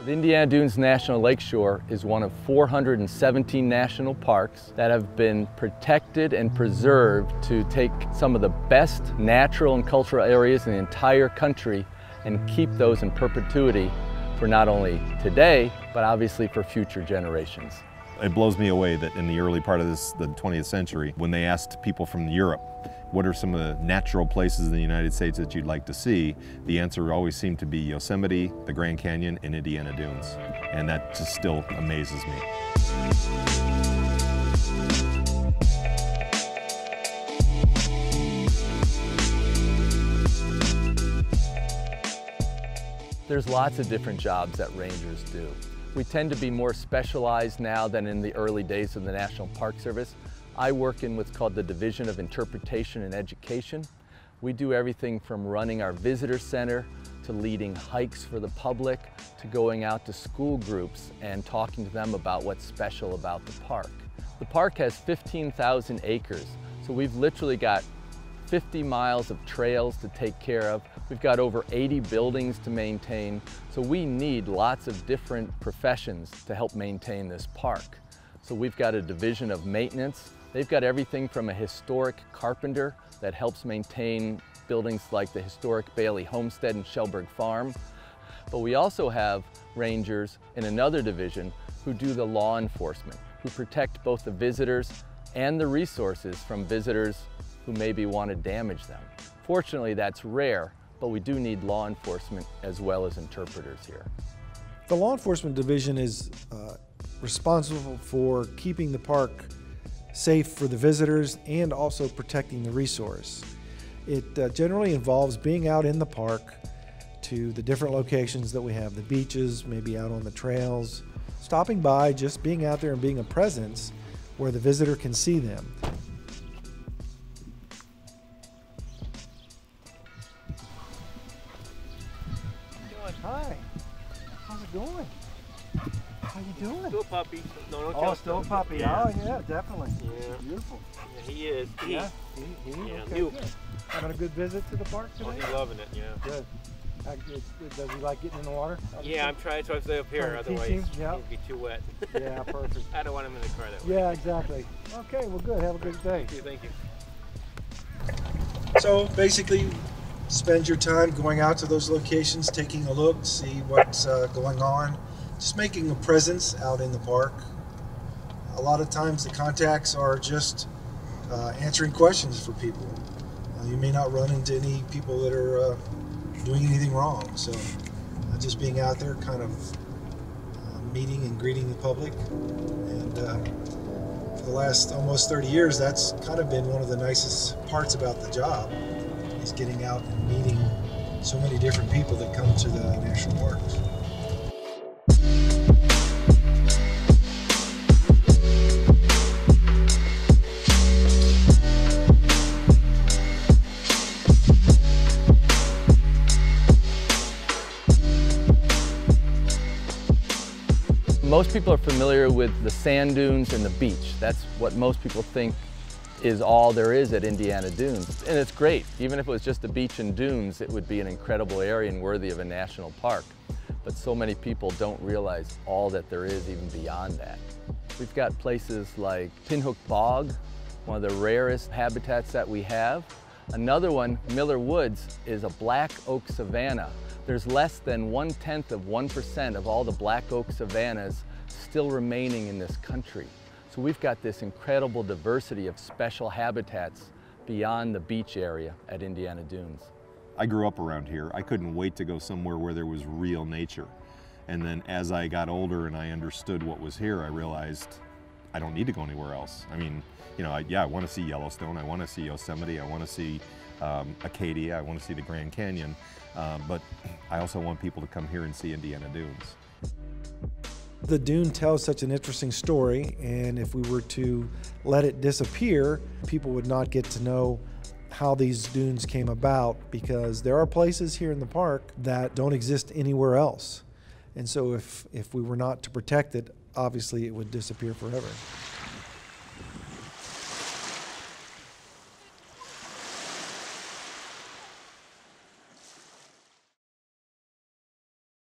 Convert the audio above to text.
The Indiana Dunes National Lakeshore is one of 417 national parks that have been protected and preserved to take some of the best natural and cultural areas in the entire country and keep those in perpetuity for not only today, but obviously for future generations. It blows me away that in the early part of the 20th century, when they asked people from Europe, what are some of the natural places in the United States that you'd like to see? The answer always seemed to be Yosemite, the Grand Canyon, and Indiana Dunes. And that just still amazes me. There's lots of different jobs that rangers do. We tend to be more specialized now than in the early days of the National Park Service. I work in what's called the Division of Interpretation and Education. We do everything from running our visitor center to leading hikes for the public to going out to school groups and talking to them about what's special about the park. The park has 15,000 acres, so we've literally got 50 miles of trails to take care of. We've got over 80 buildings to maintain, so we need lots of different professions to help maintain this park. So we've got a division of maintenance. They've got everything from a historic carpenter that helps maintain buildings like the historic Bailey Homestead and Shelburne Farm. But we also have rangers in another division who do the law enforcement, who protect both the visitors and the resources from visitors who maybe want to damage them. Fortunately, that's rare, but we do need law enforcement as well as interpreters here. The law enforcement division is responsible for keeping the park safe for the visitors and also protecting the resource. It generally involves being out in the park to the different locations that we have, the beaches, maybe out on the trails, stopping by, just being out there and being a presence where the visitor can see them. Hi, how's it going? How you doing? Still a puppy. No, don't Oh, tell still a him. puppy. Yeah. Oh, yeah, definitely. Yeah. Beautiful. Yeah, he is. Yeah, Yeah, okay, new. good. Having a good visit to the park Oh, today? he's loving it, yeah. Good. Does he like getting in the water? Yeah, I'm trying to stay up here, Trying to teach otherwise him? Yeah. he'd be too wet. Yeah, perfect. I don't want him in the car that way. Yeah, exactly. Okay, well, good. Have a good day. Thank you. So basically, spend your time going out to those locations, taking a look, see what's going on, just making a presence out in the park. A lot of times the contacts are just answering questions for people. You may not run into any people that are doing anything wrong, so just being out there kind of meeting and greeting the public. And for the last almost 30 years, that's kind of been one of the nicest parts about the job, is getting out and meeting so many different people that come to the national parks. Most people are familiar with the sand dunes and the beach. That's what most people think is all there is at Indiana Dunes. And it's great. Even if it was just the beach and dunes, it would be an incredible area and worthy of a national park. But so many people don't realize all that there is even beyond that. We've got places like Pinhook Bog, one of the rarest habitats that we have. Another one, Miller Woods, is a black oak savanna. There's less than 0.1% of all the black oak savannas still remaining in this country. So we've got this incredible diversity of special habitats beyond the beach area at Indiana Dunes. I grew up around here. I couldn't wait to go somewhere where there was real nature. And then as I got older and I understood what was here, I realized I don't need to go anywhere else. I mean, you know, I want to see Yellowstone, I want to see Yosemite, I want to see Acadia, I want to see the Grand Canyon, but I also want people to come here and see Indiana Dunes. The dune tells such an interesting story, and if we were to let it disappear, people would not get to know how these dunes came about, because there are places here in the park that don't exist anywhere else. And so if we were not to protect it, obviously it would disappear forever.